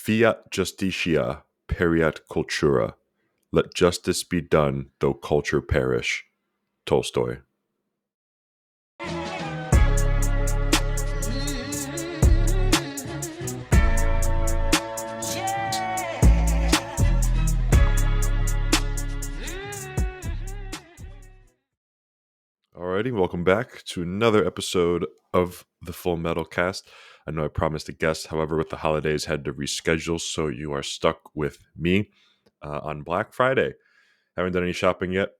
Fiat justitia, pereat cultura. Let justice be done, though culture perish. Tolstoy. Alrighty, welcome back to another episode of the Full Metal Cast. I know I promised a guest, however, with the holidays, had to reschedule, so you are stuck with me on Black Friday. Haven't done any shopping yet.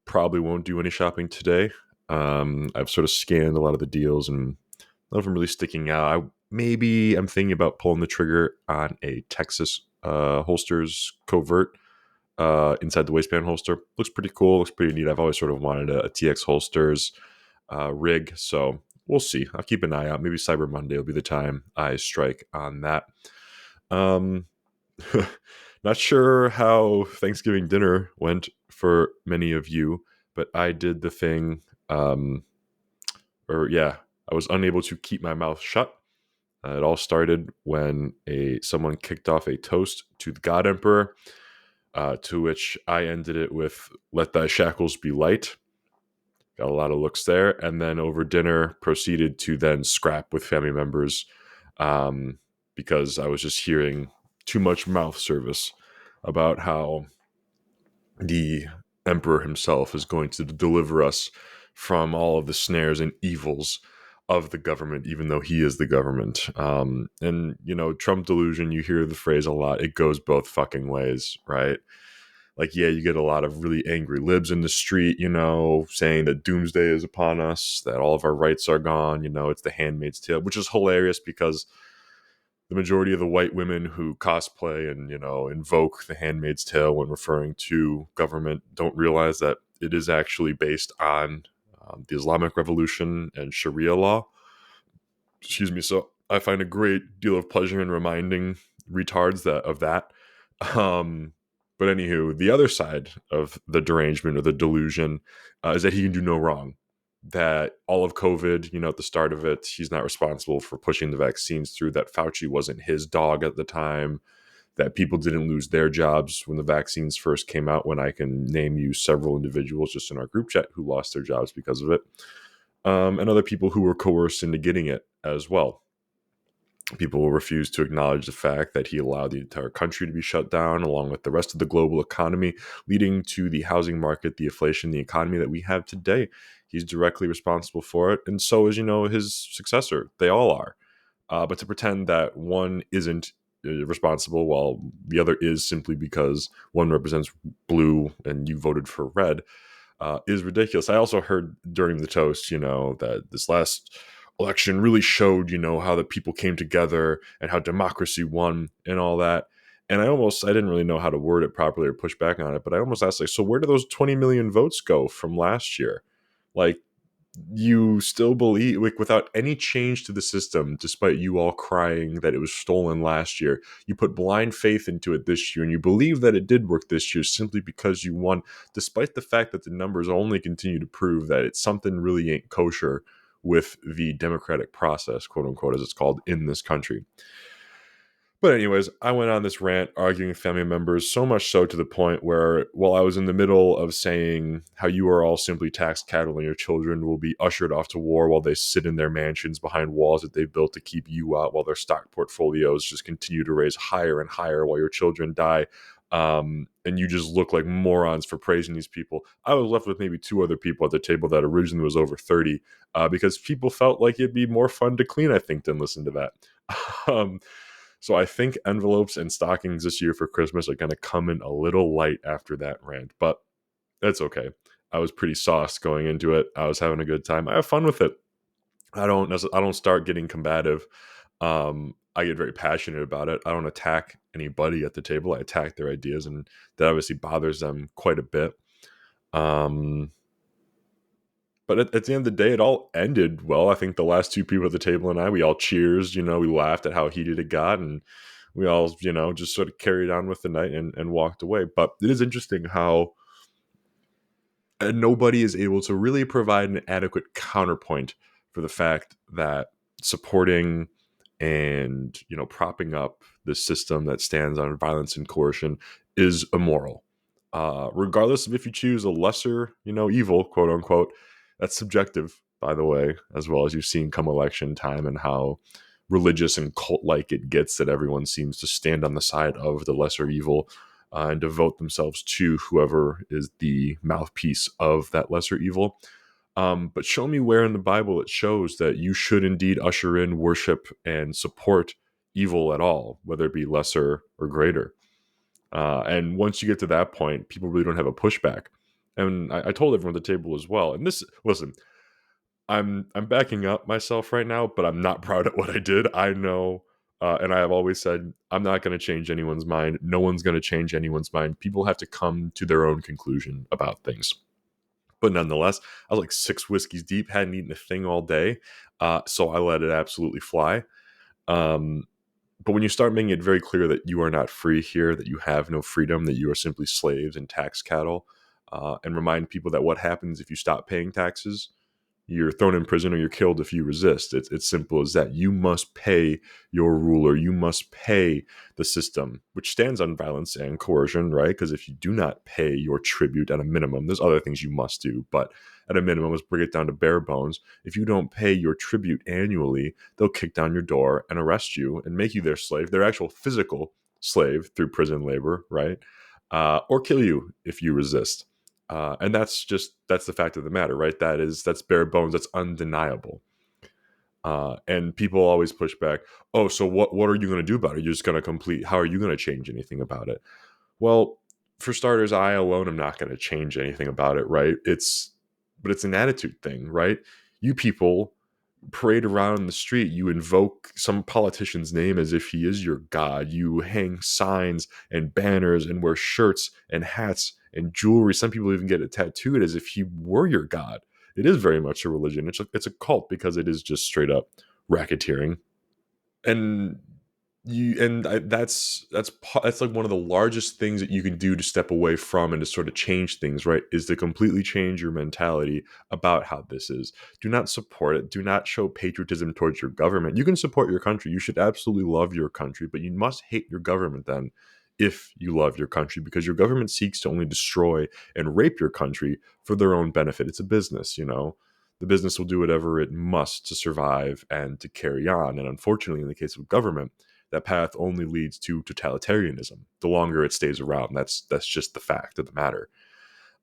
Probably won't do any shopping today. I've sort of scanned a lot of the deals, and none of them really sticking out. I'm thinking about pulling the trigger on a Texas holsters covert inside the waistband holster. Looks pretty cool. Looks pretty neat. I've always sort of wanted a TX holsters rig, so we'll see. I'll keep an eye out. Maybe Cyber Monday will be the time I strike on that. Not sure how Thanksgiving dinner went for many of you, but I did the thing. I was unable to keep my mouth shut. It all started when someone kicked off a toast to the God Emperor, to which I ended it with "Let thy shackles be light." Got a lot of looks there, and then over dinner proceeded to then scrap with family members because I was just hearing too much mouth service about how the emperor himself is going to deliver us from all of the snares and evils of the government, even though he is the government. And, Trump delusion, you hear the phrase a lot. It goes both fucking ways, right? Like, yeah, you get a lot of really angry libs in the street, saying that doomsday is upon us, that all of our rights are gone, it's the Handmaid's Tale, which is hilarious because the majority of the white women who cosplay and, invoke the Handmaid's Tale when referring to government don't realize that it is actually based on the Islamic Revolution and Sharia law. Excuse me. So I find a great deal of pleasure in reminding retards of that. But anywho, the other side of the derangement or the delusion is that he can do no wrong. That all of COVID, at the start of it, he's not responsible for pushing the vaccines through, that Fauci wasn't his dog at the time, that people didn't lose their jobs when the vaccines first came out, when I can name you several individuals just in our group chat who lost their jobs because of it, and other people who were coerced into getting it as well. People will refuse to acknowledge the fact that he allowed the entire country to be shut down along with the rest of the global economy, leading to the housing market, the inflation, the economy that we have today. He's directly responsible for it. And so is, his successor. They all are. But to pretend that one isn't responsible while the other is simply because one represents blue and you voted for red is ridiculous. I also heard during the toast, that this last election really showed, how the people came together and how democracy won and all that. And I didn't really know how to word it properly or push back on it, but I almost asked, so where do those 20 million votes go from last year? Like, you still believe, without any change to the system, despite you all crying that it was stolen last year, you put blind faith into it this year, and you believe that it did work this year simply because you won, despite the fact that the numbers only continue to prove that it's something really ain't kosher with the democratic process, quote unquote, as it's called in this country. But anyways, I went on this rant arguing with family members, so much so to the point where, while I was in the middle of saying how you are all simply taxed cattle and your children will be ushered off to war while they sit in their mansions behind walls that they've built to keep you out, while their stock portfolios just continue to raise higher and higher while your children die, and you just look like morons for praising these people. I was left with maybe two other people at the table that originally was over 30, because people felt like it'd be more fun to clean, I think, than listen to that. So I think envelopes and stockings this year for Christmas are going to come in a little light after that rant, but that's okay. I was pretty sauced going into it. I was having a good time. I have fun with it. I don't start getting combative. I get very passionate about it. I don't attack anybody at the table. I attack their ideas, and that obviously bothers them quite a bit. But at the end of the day, it all ended well. I think the last two people at the table and we all cheers, we laughed at how heated it got, and we all, just sort of carried on with the night and walked away. But it is interesting how nobody is able to really provide an adequate counterpoint for the fact that supporting and, propping up this system that stands on violence and coercion is immoral. Regardless of if you choose a lesser, evil, quote unquote, that's subjective, by the way, as well, as you've seen come election time, and how religious and cult like it gets, that everyone seems to stand on the side of the lesser evil, and devote themselves to whoever is the mouthpiece of that lesser evil. But show me where in the Bible it shows that you should indeed usher in, worship, and support evil at all, whether it be lesser or greater. And once you get to that point, people really don't have a pushback. And I told everyone at the table as well. And this, listen, I'm backing up myself right now, but I'm not proud of what I did. I know, and I have always said, I'm not going to change anyone's mind. No one's going to change anyone's mind. People have to come to their own conclusion about things. But nonetheless, I was like 6 whiskeys deep, hadn't eaten a thing all day, so I let it absolutely fly. Um, but when you start making it very clear that you are not free here, that you have no freedom, that you are simply slaves and tax cattle, and remind people that what happens if you stop paying taxes, you're thrown in prison or you're killed if you resist. It's simple as that. You must pay your ruler. You must pay the system, which stands on violence and coercion, right? Because if you do not pay your tribute at a minimum, there's other things you must do, but at a minimum, let's bring it down to bare bones. If you don't pay your tribute annually, they'll kick down your door and arrest you and make you their slave, their actual physical slave through prison labor, right? Or kill you if you resist. And that's the fact of the matter, right? That's bare bones. That's undeniable. And people always push back. Oh, so what are you going to do about it? You're just going to complete. How are you going to change anything about it? Well, for starters, I alone am not going to change anything about it, right? But it's an attitude thing, right? You people parade around in the street, you invoke some politician's name as if he is your god. You hang signs and banners and wear shirts and hats and jewelry. Some people even get it tattooed as if he were your god. It is very much a religion. It's a cult because it is just straight up racketeering. And that's like one of the largest things that you can do to step away from and to sort of change things, right? Is to completely change your mentality about how this is. Do not support it. Do not show patriotism towards your government. You can support your country. You should absolutely love your country, but you must hate your government then, if you love your country, because your government seeks to only destroy and rape your country for their own benefit. It's a business, the business will do whatever it must to survive and to carry on. And unfortunately, in the case of government, that path only leads to totalitarianism. The longer it stays around, that's just the fact of the matter.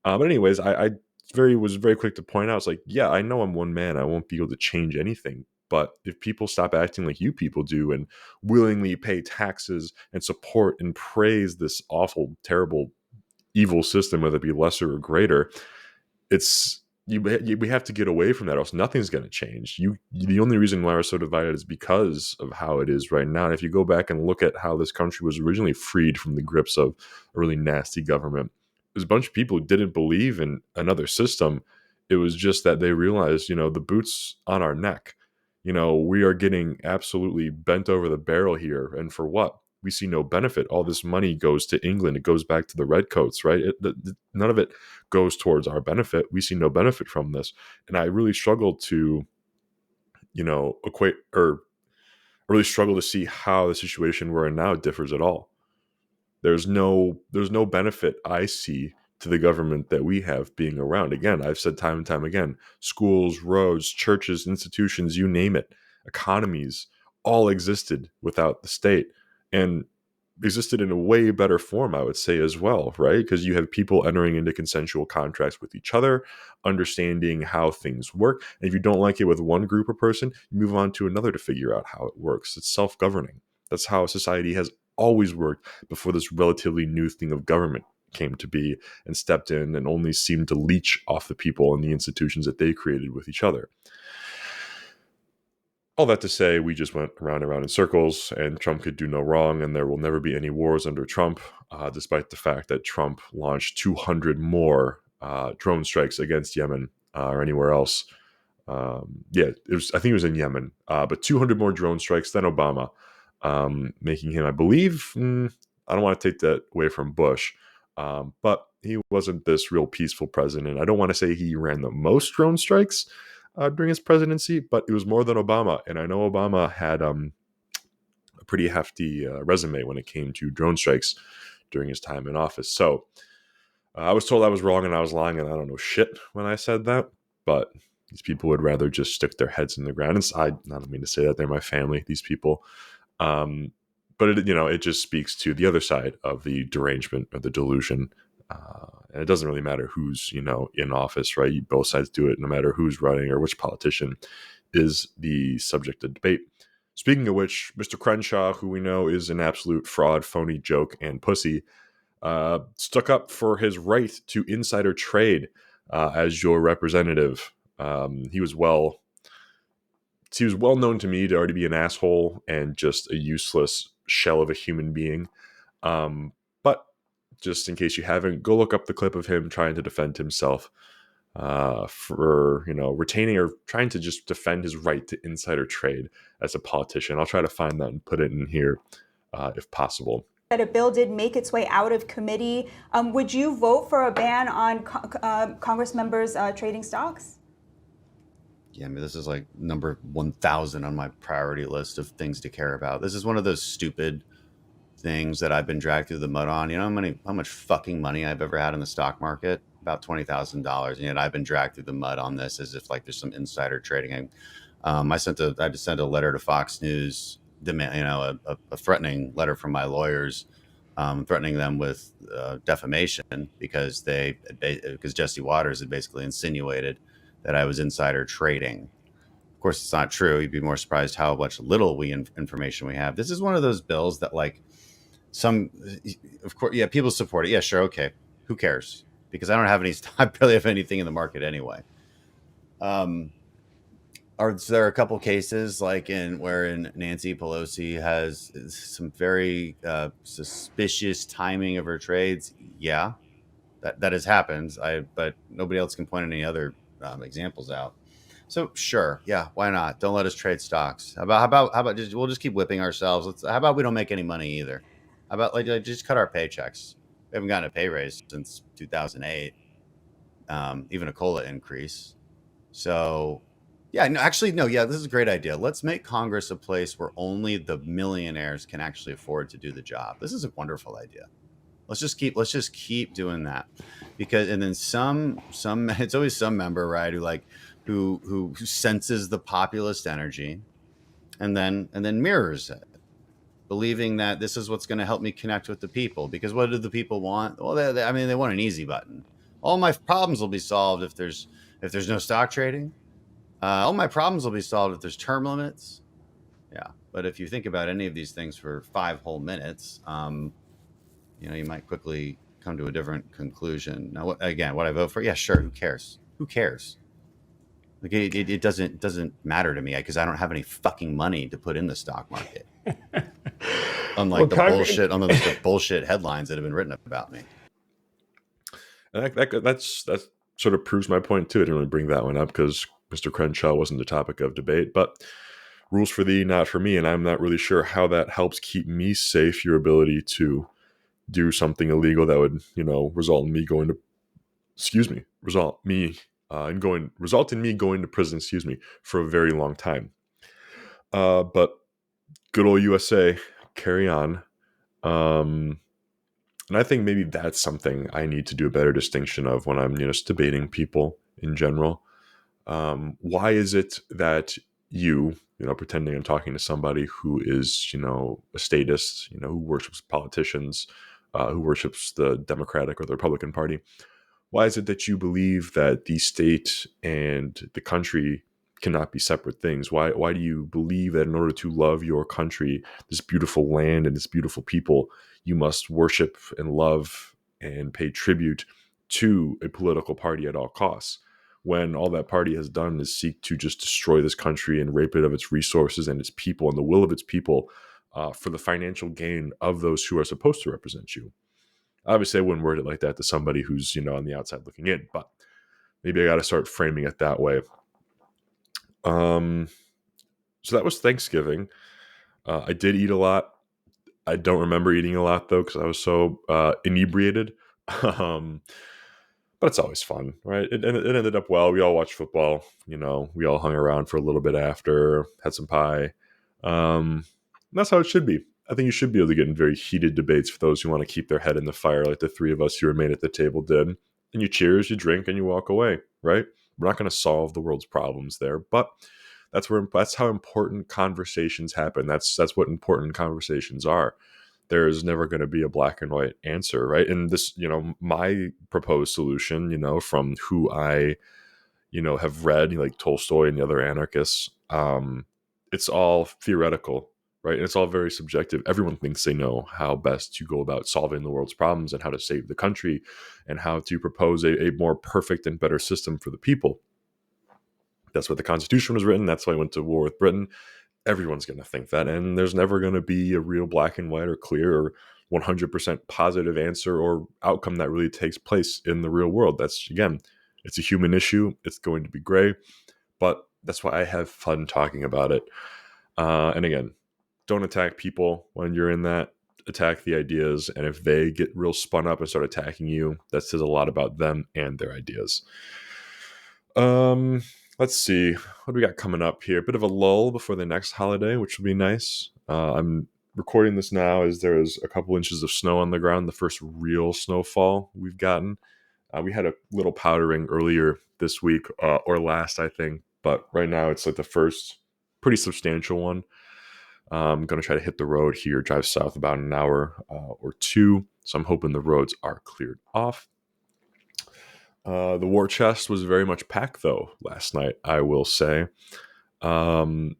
But anyways, I was very quick to point out, it's like, yeah, I know I'm one man. I won't be able to change anything. But if people stop acting like you people do and willingly pay taxes and support and praise this awful, terrible, evil system, whether it be lesser or greater, it's we have to get away from that, or else nothing's going to change. The only reason why we're so divided is because of how it is right now. And if you go back and look at how this country was originally freed from the grips of a really nasty government, there's a bunch of people who didn't believe in another system. It was just that they realized, the boot's on our neck. We are getting absolutely bent over the barrel here, and for what? We see no benefit. All this money goes to England. It goes back to the redcoats, right? None of it goes towards our benefit. We see no benefit from this. And I really struggle to, equate, or I really struggle to see how the situation we're in now differs at all. There's no benefit I see to the government that we have being around. Again, I've said time and time again, schools, roads, churches, institutions, you name it, economies, all existed without the state, and existed in a way better form, I would say, as well, right? Because you have people entering into consensual contracts with each other, understanding how things work. And if you don't like it with one group or person, you move on to another to figure out how it works. It's self-governing. That's how society has always worked before this relatively new thing of government came to be and stepped in and only seemed to leech off the people and the institutions that they created with each other. All that to say, we just went around and around in circles, and Trump could do no wrong, and there will never be any wars under Trump, despite the fact that Trump launched 200 more drone strikes against Yemen or anywhere else. I think it was in Yemen, but 200 more drone strikes than Obama, making him, I believe, I don't want to take that away from Bush, but he wasn't this real peaceful president. I don't want to say he ran the most drone strikes during his presidency, but it was more than Obama. And I know Obama had a pretty hefty resume when it came to drone strikes during his time in office. So I was told I was wrong and I was lying, and I don't know shit when I said that. But these people would rather just stick their heads in the ground. And I don't mean to say that they're my family, these people. Um, but it just speaks to the other side of the derangement or the delusion. And it doesn't really matter who's in office, right? Both sides do it, no matter who's running or which politician is the subject of debate. Speaking of which, Mr. Crenshaw, who we know is an absolute fraud, phony joke, and pussy, stuck up for his right to insider trade as your representative. He was well known to me to already be an asshole and just a useless shell of a human being. But just in case you haven't, go look up the clip of him trying to defend himself for retaining or trying to just defend his right to insider trade as a politician. I'll try to find that and put it in here if possible. That a bill did make its way out of committee. Would you vote for a ban on Congress members trading stocks? Yeah, I mean, this is like number 1,000 on my priority list of things to care about. This is one of those stupid things that I've been dragged through the mud on. You know how much fucking money I've ever had in the stock market? About $20,000. And yet I've been dragged through the mud on this as if like there's some insider trading. I just sent a letter to Fox News, a threatening letter from my lawyers, threatening them with defamation because Jesse Waters had basically insinuated that I was insider trading. Of course, it's not true. You'd be more surprised how much little information we have. This is one of those bills that, like, of course, yeah, people support it. Yeah, sure, okay. Who cares? Because I don't have any. I barely have anything in the market anyway. Are there a couple cases like wherein Nancy Pelosi has some very suspicious timing of her trades? Yeah, that has happened. But nobody else can point any other examples out. So sure, yeah, why not? Don't let us trade stocks. How about we'll just keep whipping ourselves. How about we don't make any money either? How about like just cut our paychecks? We haven't gotten a pay raise since 2008, even a COLA increase. So yeah, no, actually, no, yeah, this is a great idea. Let's make Congress a place where only the millionaires can actually afford to do the job. This is a wonderful idea. Let's just keep doing that, because and then some it's always some member, right, who senses the populist energy and then mirrors it, believing that this is what's going to help me connect with the people. Because what do the people want? Well, they want an easy button. All my problems will be solved if there's no stock trading. All my problems will be solved if there's term limits. Yeah, but if you think about any of these things for 5 whole minutes, you might quickly come to a different conclusion. Now, what I vote for? Yeah, sure. Who cares? Who cares? Like it doesn't matter to me because I don't have any fucking money to put in the stock market. Unlike the bullshit headlines that have been written about me. And that sort of proves my point too. I didn't really bring that one up because Mr. Crenshaw wasn't the topic of debate, but rules for thee, not for me. And I'm not really sure how that helps keep me safe. Your ability to do something illegal that would, result in me going to, result in me going to prison, for a very long time. But good old USA, carry on. And I think maybe that's something I need to do a better distinction of when I'm, debating people in general. Why is it that pretending I'm talking to somebody who is, a statist, who worships politicians, who worships the Democratic or the Republican Party, why is it that you believe that the state and the country cannot be separate things? Why do you believe that in order to love your country, this beautiful land and this beautiful people, you must worship and love and pay tribute to a political party at all costs, when all that party has done is seek to just destroy this country and rape it of its resources and its people and the will of its people for the financial gain of those who are supposed to represent you? Obviously, I wouldn't word it like that to somebody who's, on the outside looking in, but maybe I got to start framing it that way. So that was Thanksgiving. I did eat a lot. I don't remember eating a lot, though, because I was so inebriated. But it's always fun, right? It ended up well. We all watched football. We all hung around for a little bit after, had some pie. that's how it should be. I think you should be able to get in very heated debates for those who want to keep their head in the fire, like the three of us who remain at the table did. And you cheers, you drink, and you walk away, right? We're not going to solve the world's problems there, but that's how important conversations happen. That's what important conversations are. There's never going to be a black and white answer, right? And this, my proposed solution, from who I have read, like Tolstoy and the other anarchists, it's all theoretical, right? And it's all very subjective. Everyone thinks they know how best to go about solving the world's problems and how to save the country and how to propose a more perfect and better system for the people. That's what the Constitution was written. That's why I went to war with Britain. Everyone's going to think that. And there's never going to be a real black and white or clear or 100% positive answer or outcome that really takes place in the real world. That's, again, it's a human issue. It's going to be gray, but that's why I have fun talking about it. And again, don't attack people when you're in that. Attack the ideas. And if they get real spun up and start attacking you, that says a lot about them and their ideas. Let's see. What do we got coming up here? A bit of a lull before the next holiday, which will be nice. I'm recording this now as there's a couple inches of snow on the ground, the first real snowfall we've gotten. We had a little powdering earlier this week, or last, I think, but right now it's like the first pretty substantial one. I'm going to try to hit the road here, drive south about an hour or two. So I'm hoping the roads are cleared off. The war chest was very much packed, though, last night, I will say. And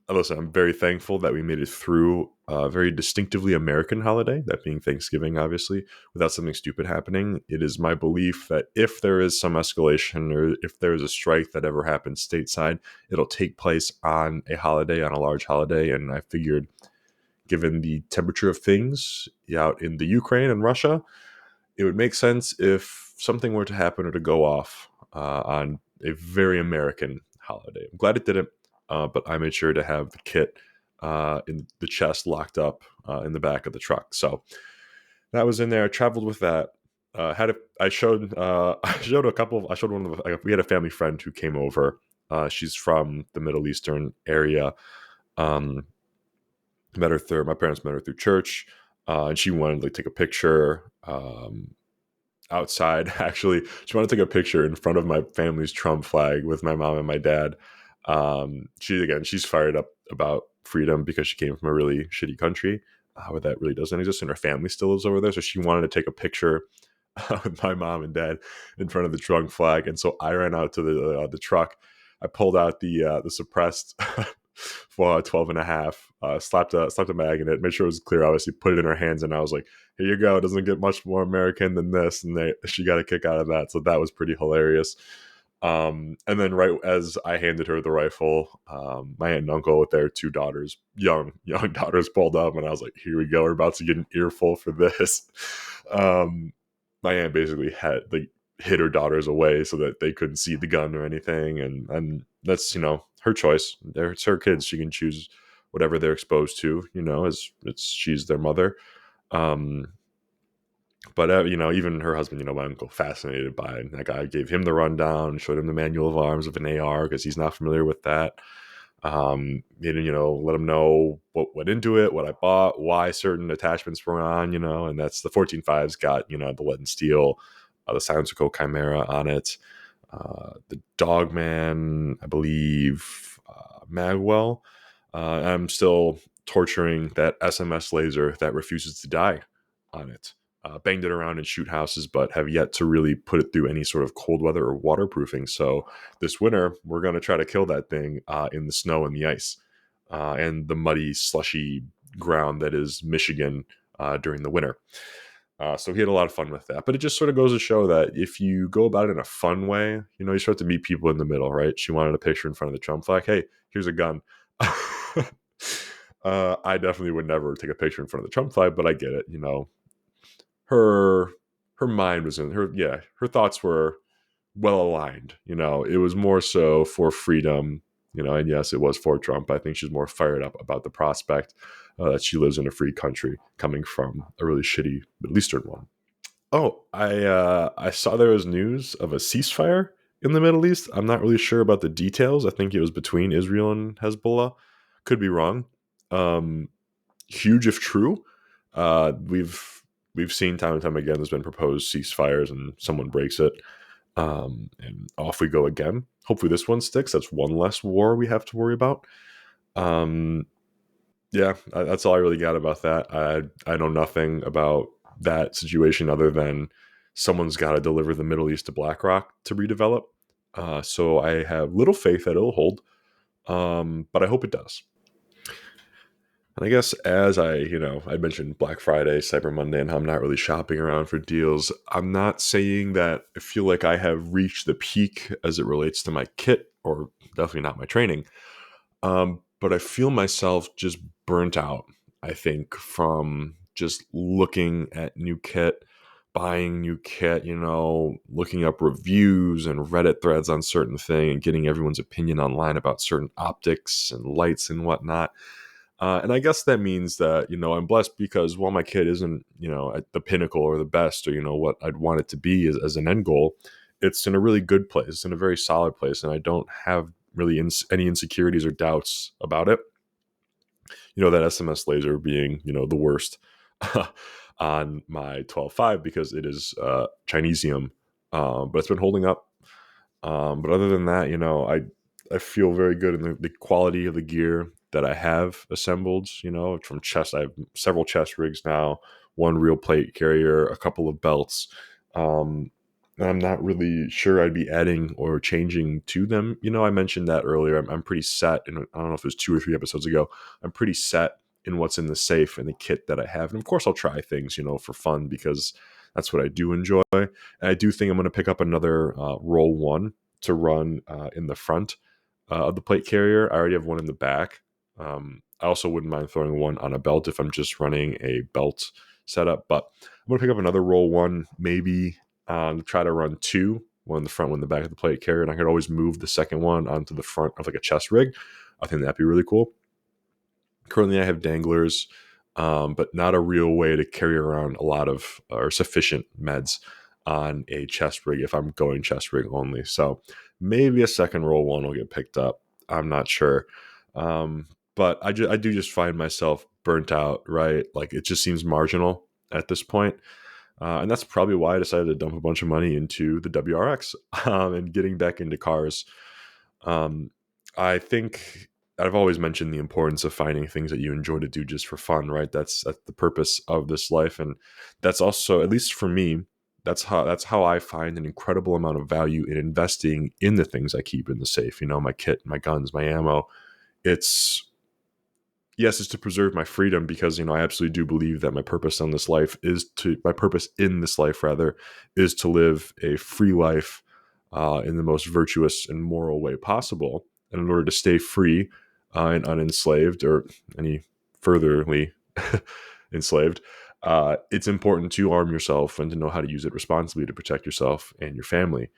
listen, I'm very thankful that we made it through a very distinctively American holiday, that being Thanksgiving, obviously, without something stupid happening. It is my belief that if there is some escalation or if there is a strike that ever happens stateside, it'll take place on a holiday, on a large holiday. And I figured, given the temperature of things out in the Ukraine and Russia, it would make sense if something were to happen or to go off on a very American holiday. I'm glad it didn't. But I made sure to have the kit in the chest locked up in the back of the truck. So that was in there. I traveled with that. I showed one of we had a family friend who came over. She's from the Middle Eastern area. My parents met her through church, and she wanted to take a picture. Outside, actually, she wanted to take a picture in front of my family's Trump flag with my mom and my dad. She's fired up about freedom because she came from a really shitty country where that really doesn't exist, and her family still lives over there. So she wanted to take a picture with my mom and dad in front of the Trump flag, and so I ran out to the truck. I pulled out the suppressed for 12 and a half, slapped a mag in it, made sure it was clear, obviously put it in her hands, and I was like, here you go, it doesn't get much more American than this. And she got a kick out of that, so that was pretty hilarious. And then right as I handed her the rifle, my aunt and uncle with their two daughters, young daughters, pulled up, and I was like, here we go, we're about to get an earful for this. My aunt basically had hid her daughters away so that they couldn't see the gun or anything, and that's her choice. It's her kids. She can choose whatever they're exposed to, as she's their mother. But even her husband, my uncle, fascinated by it. That guy gave him the rundown, showed him the manual of arms of an AR because he's not familiar with that. Let him know what went into it, what I bought, why certain attachments were on, and that's the 14.5's got, the lead and steel, the silencer co Chimera on it, the Dogman, I believe, Magwell. I'm still torturing that SMS laser that refuses to die on it. Banged it around in shoot houses, but have yet to really put it through any sort of cold weather or waterproofing. So this winter, we're going to try to kill that thing in the snow and the ice and the muddy, slushy ground that is Michigan during the winter. So he had a lot of fun with that. But it just sort of goes to show that if you go about it in a fun way, you start to meet people in the middle, right? She wanted a picture in front of the Trump flag. Hey, here's a gun. I definitely would never take a picture in front of the Trump flag, but I get it. Her mind was in her thoughts were well aligned. It was more so for freedom, and yes, it was for Trump. I think she's more fired up about the prospect that she lives in a free country coming from a really shitty Middle Eastern one. Oh, I saw there was news of a ceasefire in the Middle East. I'm not really sure about the details. I think it was between Israel and Hezbollah. Could be wrong. Huge if true. We've seen time and time again there's been proposed ceasefires and someone breaks it, and off we go again. Hopefully this one sticks. That's one less war we have to worry about. Um, yeah, that's all I really got about that. I know nothing about that situation other than someone's got to deliver the Middle East to BlackRock to redevelop. So I have little faith that it'll hold, but I hope it does. And I guess as I mentioned Black Friday, Cyber Monday, and how I'm not really shopping around for deals. I'm not saying that I feel like I have reached the peak as it relates to my kit, or definitely not my training. But I feel myself just burnt out, I think, from just looking at new kit, buying new kit, looking up reviews and Reddit threads on certain thing and getting everyone's opinion online about certain optics and lights and whatnot. And I guess that means that, I'm blessed because while my kit isn't, at the pinnacle or the best or, what I'd want it to be as an end goal, it's in a really good place. It's in a very solid place. And I don't have really any insecurities or doubts about it. That SMS laser being, the worst on my 12.5 because it is Chinesium, but it's been holding up. But other than that, I feel very good in the quality of the gear that I have assembled. From chest, I have several chest rigs now, one real plate carrier, a couple of belts. And I'm not really sure I'd be adding or changing to them. I mentioned that earlier. I'm pretty set, and I don't know if it was 2 or 3 episodes ago. I'm pretty set in what's in the safe and the kit that I have. And of course, I'll try things, for fun because that's what I do enjoy. And I do think I'm going to pick up another roll one to run in the front of the plate carrier. I already have one in the back. I also wouldn't mind throwing one on a belt if I'm just running a belt setup. But I'm going to pick up another roll one, maybe try to run two, one in the front, one in the back of the plate carrier. And I could always move the second one onto the front of like a chest rig. I think that'd be really cool. Currently, I have danglers, but not a real way to carry around a lot of or sufficient meds on a chest rig if I'm going chest rig only. So maybe a second roll one will get picked up. I'm not sure. But I do just find myself burnt out, right? Like it just seems marginal at this point. And that's probably why I decided to dump a bunch of money into the WRX and getting back into cars. I think I've always mentioned the importance of finding things that you enjoy to do just for fun, right? That's the purpose of this life, and that's also, at least for me, that's how I find an incredible amount of value in investing in the things I keep in the safe. My kit, my guns, my ammo. It's Yes, it's to preserve my freedom because I absolutely do believe that my purpose in this life rather is to live a free life in the most virtuous and moral way possible. And in order to stay free and unenslaved or any furtherly enslaved, it's important to arm yourself and to know how to use it responsibly to protect yourself and your family.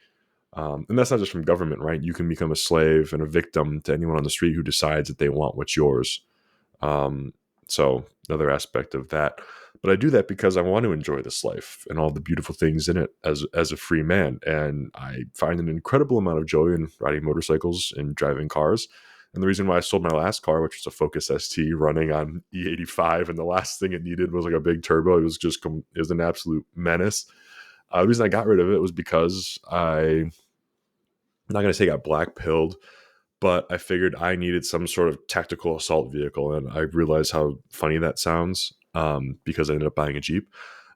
And that's not just from government, right? You can become a slave and a victim to anyone on the street who decides that they want what's yours. Um, so another aspect of that, but I do that because I want to enjoy this life and all the beautiful things in it as a free man. And I find an incredible amount of joy in riding motorcycles and driving cars. And the reason why I sold my last car, which was a Focus ST running on E85, and the last thing it needed was like a big turbo. It was an absolute menace. The reason I got rid of it was because I'm not going to say got black pilled, but I figured I needed some sort of tactical assault vehicle, and I realized how funny that sounds because I ended up buying a Jeep.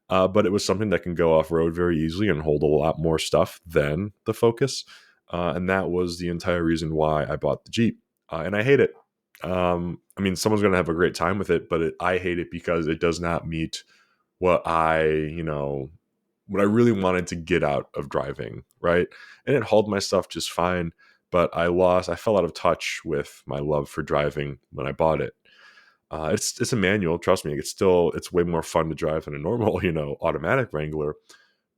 But it was something that can go off road very easily and hold a lot more stuff than the Focus, and that was the entire reason why I bought the Jeep. And I hate it. I mean, someone's going to have a great time with it, but I hate it because it does not meet what what I really wanted to get out of driving, right? And it hauled my stuff just fine, but I fell out of touch with my love for driving when I bought it. It's a manual, trust me. It's way more fun to drive than a normal, automatic Wrangler.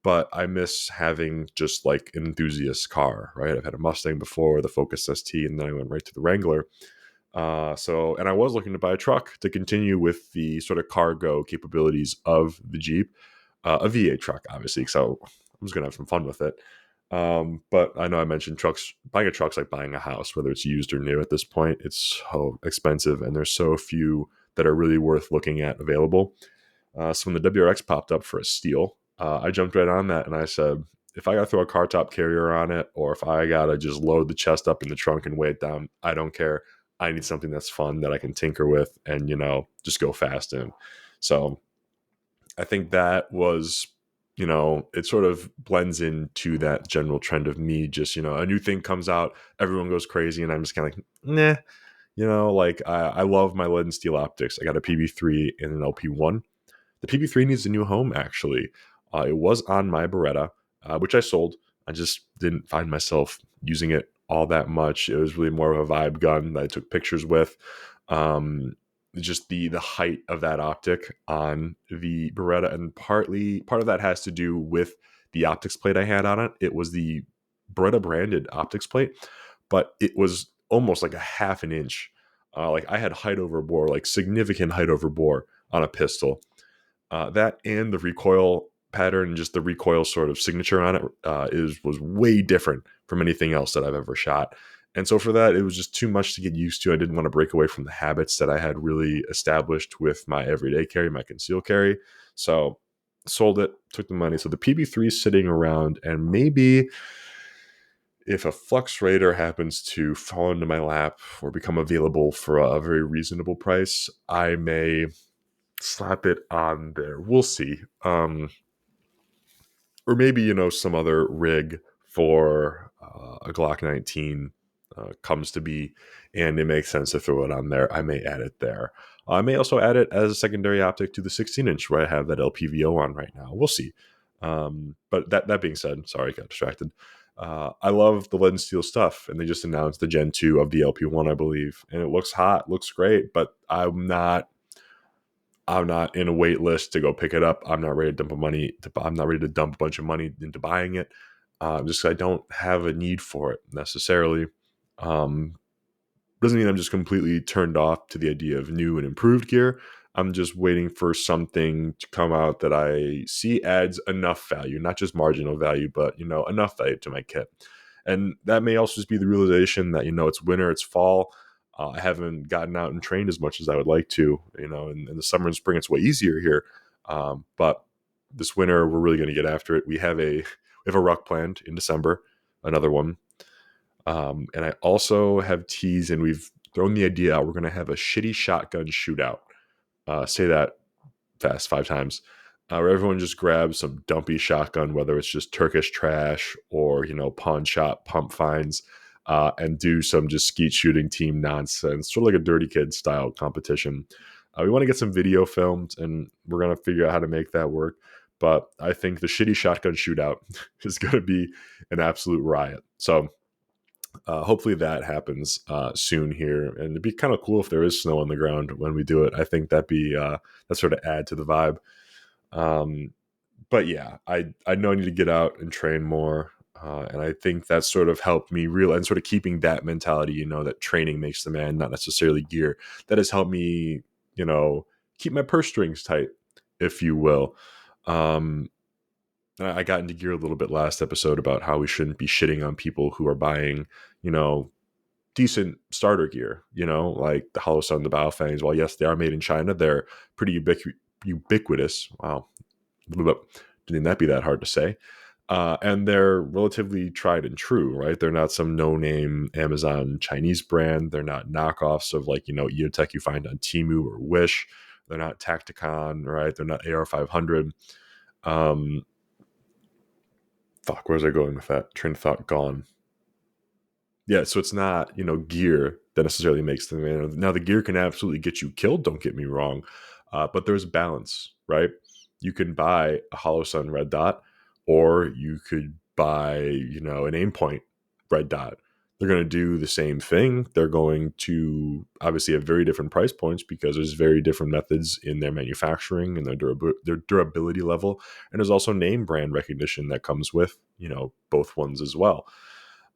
But I miss having just like an enthusiast car, right? I've had a Mustang before, the Focus ST, and then I went right to the Wrangler. And I was looking to buy a truck to continue with the sort of cargo capabilities of the Jeep, a V8 truck, obviously. So I'm just gonna have some fun with it. But I know I mentioned trucks. Buying a truck's like buying a house, whether it's used or new. At this point, it's so expensive, and there's so few that are really worth looking at available. So when the WRX popped up for a steal, I jumped right on that, and I said, if I got to throw a car top carrier on it, or if I got to just load the chest up in the trunk and weigh it down, I don't care. I need something that's fun that I can tinker with and just go fast in. So I think that was, it sort of blends into that general trend of me just, a new thing comes out, everyone goes crazy, and I'm just kind of like, nah, like I love my lead and steel optics. I got a PB3 and an LP1. The PB3 needs a new home, actually. It was on my Beretta, which I sold. I just didn't find myself using it all that much. It was really more of a vibe gun that I took pictures with. Just the height of that optic on the Beretta, and part of that has to do with the optics plate I had on it. It was the Beretta branded optics plate, but it was almost like a half an inch. Like I had height over bore, like significant height over bore on a pistol. That and the recoil pattern, just the recoil sort of signature on it, was way different from anything else that I've ever shot. And so for that, it was just too much to get used to. I didn't want to break away from the habits that I had really established with my everyday carry, my conceal carry. So sold it, took the money. So the PB3 is sitting around, and maybe if a Flux Raider happens to fall into my lap or become available for a very reasonable price, I may slap it on there. We'll see. Or maybe, some other rig for a Glock 19 comes to be, and it makes sense to throw it on there. I may add it there. I may also add it as a secondary optic to the 16-inch where I have that LPVO on right now. We'll see. But that being said, sorry, I got distracted. I love the lead and steel stuff, and they just announced the Gen 2 of the LP1, I believe, and it looks hot, looks great, but I'm not in a wait list to go pick it up. I'm not ready to I'm not ready to dump a bunch of money into buying it. Just 'cause I don't have a need for it necessarily. Um, doesn't mean I'm just completely turned off to the idea of new and improved gear. I'm just waiting for something to come out that I see adds enough value, not just marginal value, but enough value to my kit. And that may also just be the realization that it's winter, it's fall. I haven't gotten out and trained as much as I would like to. In the summer and spring, it's way easier here. But this winter, we're really going to get after it. We have a ruck planned in December, another one. And I also have teased, and we've thrown the idea out, we're going to have a shitty shotgun shootout. Say that fast 5 times. Where everyone just grabs some dumpy shotgun, whether it's just Turkish trash or, pawn shop pump finds, and do some just skeet shooting team nonsense, sort of like a Dirty Kid style competition. We want to get some video filmed, and we're going to figure out how to make that work. But I think the shitty shotgun shootout is going to be an absolute riot. So hopefully that happens soon here, and it'd be kind of cool if there is snow on the ground when we do it. I think that'd be that sort of add to the vibe. But yeah, I know I need to get out and train more, and I think that sort of helped me real and sort of keeping that mentality, that training makes the man, not necessarily gear. That has helped me, keep my purse strings tight, if you will. I got into gear a little bit last episode about how we shouldn't be shitting on people who are buying, decent starter gear, like the Hollow Sun, the Baofangs. While yes, they are made in China, they're pretty ubiquitous. Wow. Didn't that be that hard to say? And they're relatively tried and true, right? They're not some no-name Amazon Chinese brand. They're not knockoffs of like, EOTech you find on Temu or Wish. They're not Tacticon, right? They're not AR 500. Where's I going with that? Train of thought gone. Yeah, so it's not, gear that necessarily makes the man. Now, the gear can absolutely get you killed, don't get me wrong, but there's balance, right? You can buy a Hollow Sun red dot, or you could buy, an aim point red dot. They're going to do the same thing. They're going to obviously have very different price points because there's very different methods in their manufacturing and their durability level. And there's also name brand recognition that comes with, both ones as well.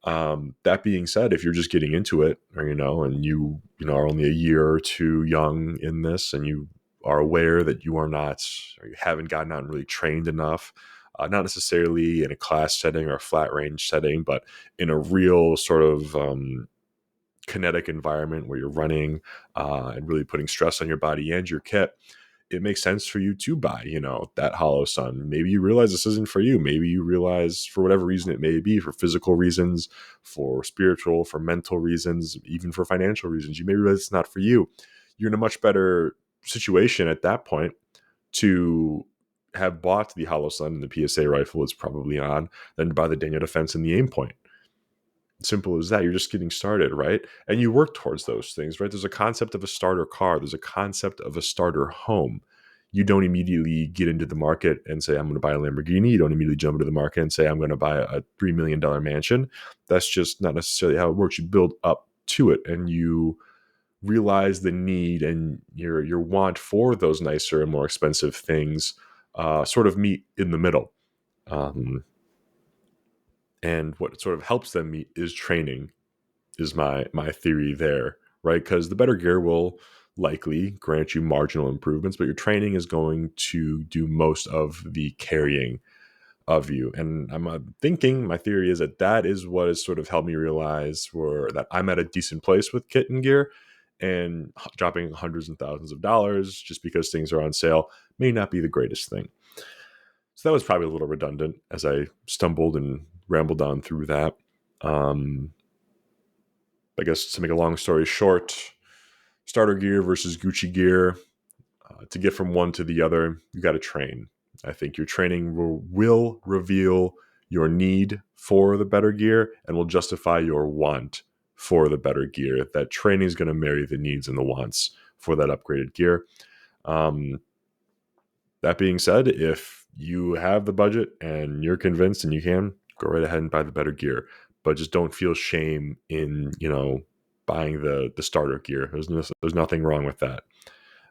That being said, if you're just getting into it, or and you are only a year or two young in this, and you are aware that you are not, or you haven't gotten out and really trained enough, not necessarily in a class setting or a flat range setting, but in a real sort of kinetic environment where you're running and really putting stress on your body and your kit, it makes sense for you to buy, that Hollow Sun. Maybe you realize this isn't for you. Maybe you realize, for whatever reason it may be, for physical reasons, for spiritual, for mental reasons, even for financial reasons, you may realize it's not for you. You're in a much better situation at that point to have bought the Hollow Sun and the PSA rifle it's probably on than to buy the Daniel Defense and the Aim Point. Simple as that. You're just getting started, right? And you work towards those things, right? There's a concept of a starter car. There's a concept of a starter home. You don't immediately get into the market and say, I'm going to buy a Lamborghini. You don't immediately jump into the market and say, I'm going to buy a $3 million mansion. That's just not necessarily how it works. You build up to it and you realize the need and your want for those nicer and more expensive things sort of meet in the middle. And what sort of helps them meet is training, is my theory there, right? Because the better gear will likely grant you marginal improvements, but your training is going to do most of the carrying of you. And I'm thinking, my theory is that is what has sort of helped me realize that I'm at a decent place with kit and gear, and dropping hundreds and thousands of dollars just because things are on sale may not be the greatest thing. So that was probably a little redundant as I stumbled and rambled on through that. I guess to make a long story short, starter gear versus Gucci gear. To get from one to the other, you got to train. I think your training will reveal your need for the better gear and will justify your want for the better gear. That training is going to marry the needs and the wants for that upgraded gear. That being said, if you have the budget and you're convinced and you can, go right ahead and buy the better gear. But just don't feel shame in, buying the starter gear. There's nothing wrong with that.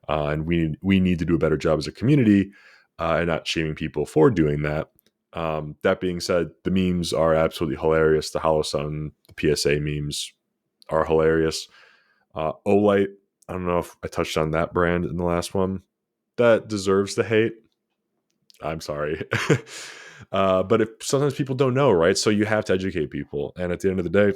And we need to do a better job as a community and not shaming people for doing that. That being said, the memes are absolutely hilarious. The Hollow Sun, the PSA memes are hilarious. Olight, I don't know if I touched on that brand in the last one. That deserves the hate. I'm sorry. But sometimes people don't know, right? So you have to educate people. And at the end of the day,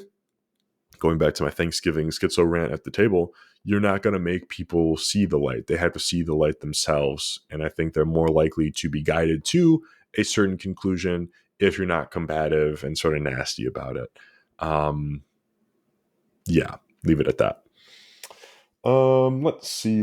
going back to my Thanksgiving schizo rant at the table, you're not going to make people see the light. They have to see the light themselves. And I think they're more likely to be guided to a certain conclusion if you're not combative and sort of nasty about it. Yeah, leave it at that. Let's see.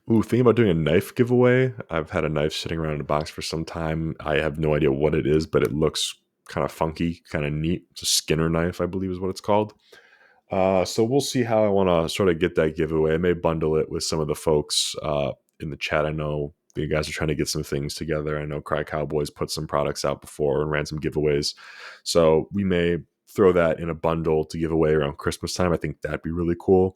Ooh, thinking about doing a knife giveaway. I've had a knife sitting around in a box for some time. I have no idea what it is, but it looks kind of funky, kind of neat. It's a Skinner knife, I believe is what it's called. So we'll see how I want to sort of get that giveaway. I may bundle it with some of the folks in the chat. I know the guys are trying to get some things together. I know Cry Cowboys put some products out before and ran some giveaways. So we may throw that in a bundle to give away around Christmas time. I think that'd be really cool.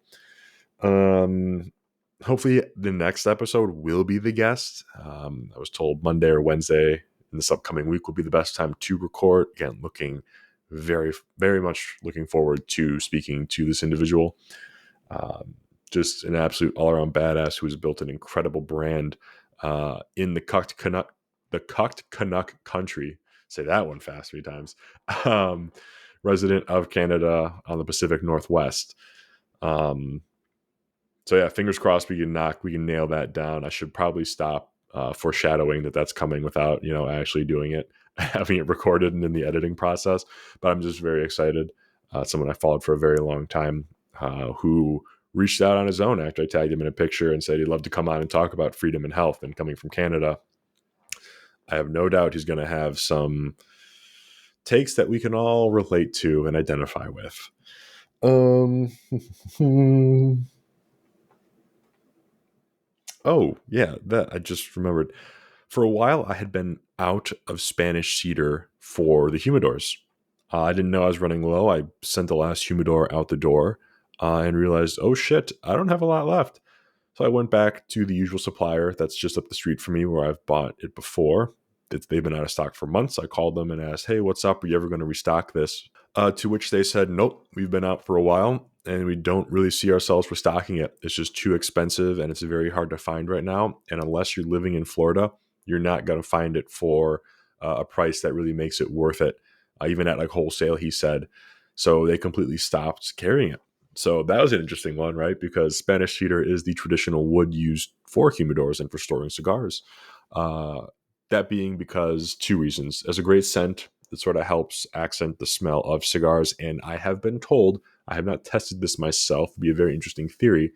Hopefully the next episode will be the guest. I was told Monday or Wednesday in this upcoming week will be the best time to record. Again, looking very, very much looking forward to speaking to this individual. Just an absolute all-around badass who has built an incredible brand in the Cucked Canuck country. Say that one fast 3 times. Resident of Canada on the Pacific Northwest. So yeah, fingers crossed we can nail that down. I should probably stop foreshadowing that's coming without actually doing it, having it recorded and in the editing process. But I'm just very excited. Someone I followed for a very long time who reached out on his own after I tagged him in a picture and said he'd love to come on and talk about freedom and health. And coming from Canada, I have no doubt he's going to have some takes that we can all relate to and identify with. Oh, yeah, that I just remembered. For a while, I had been out of Spanish cedar for the humidors. I didn't know I was running low. I sent the last humidor out the door and realized, oh shit, I don't have a lot left. So I went back to the usual supplier that's just up the street from me where I've bought it before. They've been out of stock for months. I called them and asked, hey, what's up? Are you ever going to restock this? To which they said, nope, we've been out for a while and we don't really see ourselves restocking it. It's just too expensive and it's very hard to find right now. And unless you're living in Florida, you're not going to find it for a price that really makes it worth it, even at like wholesale, he said. So they completely stopped carrying it. So that was an interesting one, right? Because Spanish cedar is the traditional wood used for humidors and for storing cigars. Uh, that being because two reasons. As a great scent, it sort of helps accent the smell of cigars. And I have been told, I have not tested this myself, it'd be a very interesting theory,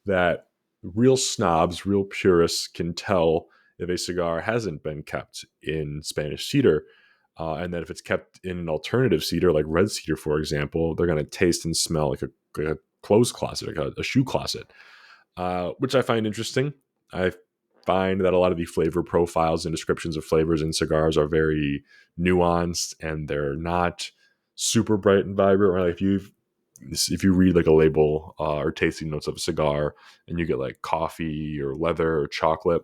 that real snobs, real purists can tell if a cigar hasn't been kept in Spanish cedar. And that if it's kept in an alternative cedar, like red cedar, for example, they're going to taste and smell like a clothes closet, like a shoe closet, which I find interesting. I find that a lot of the flavor profiles and descriptions of flavors in cigars are very nuanced and they're not super bright and vibrant. Right? Like if you read like a label or tasting notes of a cigar and you get like coffee or leather or chocolate,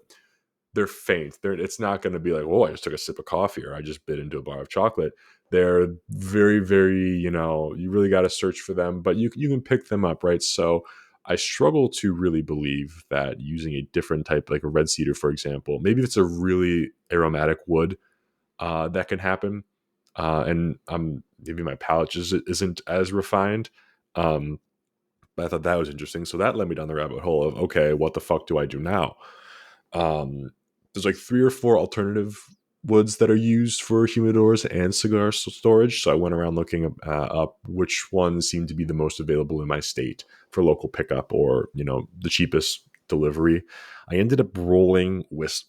they're faint. It's not going to be like, oh, I just took a sip of coffee or I just bit into a bar of chocolate. They're very, very, you really got to search for them, but you can pick them up, right? So I struggle to really believe that using a different type, like a red cedar, for example, maybe it's a really aromatic wood that can happen. And maybe my palate just isn't as refined. Um, but I thought that was interesting. So that led me down the rabbit hole of, okay, what the fuck do I do now? There's like 3 or 4 alternative woods that are used for humidors and cigar storage. So I went around looking up which ones seem to be the most available in my state for local pickup or, the cheapest delivery. I ended up rolling with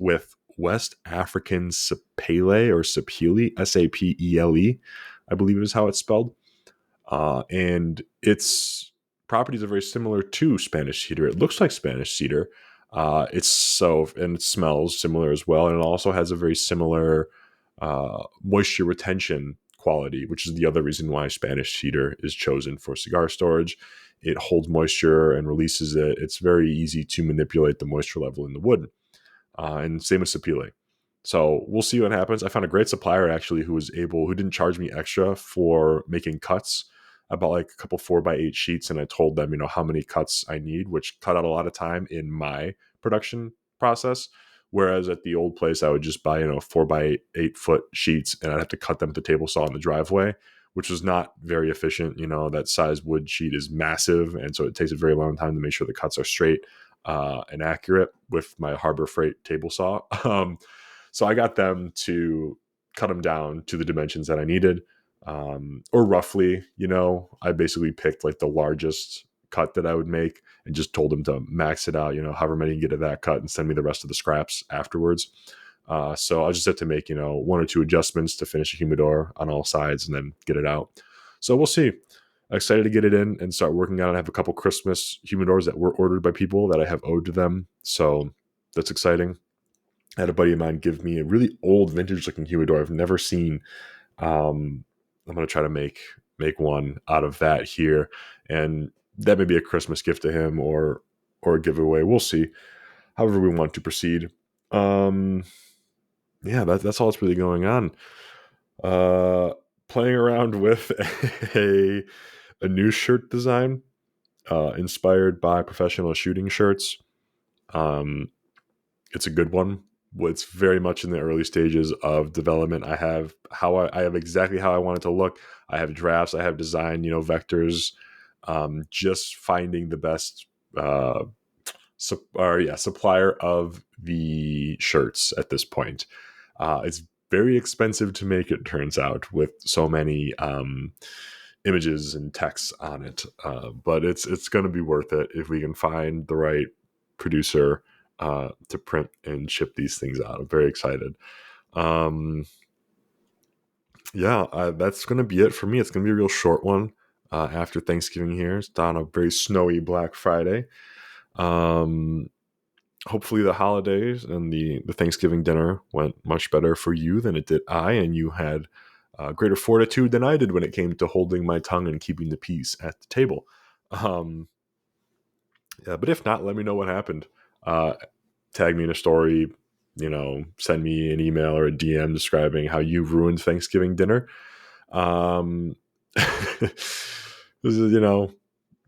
West African Sapele or Sapele, Sapele, I believe is how it's spelled. And its properties are very similar to Spanish cedar. It looks like Spanish cedar. And it smells similar as well, and it also has a very similar moisture retention quality, which is the other reason why Spanish cedar is chosen for cigar storage. It holds moisture and releases it. It's very easy to manipulate the moisture level in the wood, and same with Sapele. So we'll see what happens. I found a great supplier actually who didn't charge me extra for making cuts. I bought like a couple 4x8 sheets and I told them, how many cuts I need, which cut out a lot of time in my production process. Whereas at the old place, I would just buy, 4x8 foot sheets and I'd have to cut them with the table saw in the driveway, which was not very efficient. That size wood sheet is massive. And so it takes a very long time to make sure the cuts are straight and accurate with my Harbor Freight table saw. So I got them to cut them down to the dimensions that I needed, or roughly. I basically picked like the largest cut that I would make and just told them to max it out. However many you get of that cut, and send me the rest of the scraps afterwards. So I just have to make 1 or 2 adjustments to finish a humidor on all sides and then get it out. So we'll see. Excited to get it in and start working on it. I have a couple Christmas humidors that were ordered by people that I have owed to them. So that's exciting. I had a buddy of mine give me a really old vintage looking humidor I've never seen. I'm going to try to make one out of that here. And that may be a Christmas gift to him or a giveaway. We'll see. However we want to proceed. Yeah, that's all that's really going on. Playing around with a new shirt design inspired by professional shooting shirts. It's a good one. It's very much in the early stages of development. I have exactly how I want it to look. I have drafts. I have design, vectors. Just finding the best supplier of the shirts at this point. It's very expensive to make, it turns out, with so many images and texts on it. But it's going to be worth it if we can find the right producer to print and ship these things out. I'm very excited. That's going to be it for me. It's going to be a real short one after Thanksgiving here. It's on a very snowy Black Friday. Hopefully the holidays and the Thanksgiving dinner went much better for you than it did I, and you had greater fortitude than I did when it came to holding my tongue and keeping the peace at the table. But if not, let me know what happened. Tag me in a story, send me an email or a DM describing how you ruined Thanksgiving dinner. This is,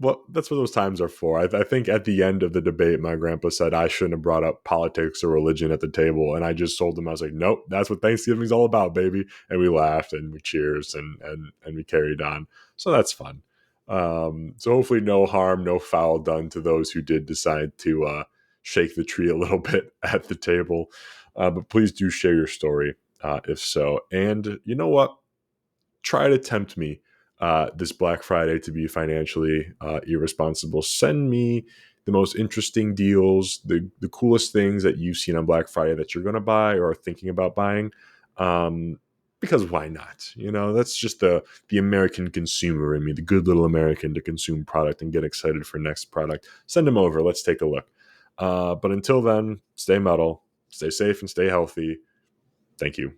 well, that's what those times are for. I think at the end of the debate, my grandpa said I shouldn't have brought up politics or religion at the table, and I just told him, I was like, nope, that's what Thanksgiving's all about, baby. And we laughed and we cheers and we carried on. So that's fun. So hopefully, no harm, no foul done to those who did decide to shake the tree a little bit at the table. But please do share your story if so. And you know what? Try to tempt me this Black Friday to be financially irresponsible. Send me the most interesting deals, the coolest things that you've seen on Black Friday that you're going to buy or are thinking about buying. Because why not? That's just the American consumer in me, the good little American to consume product and get excited for next product. Send them over. Let's take a look. But until then, stay metal, stay safe, and stay healthy. Thank you.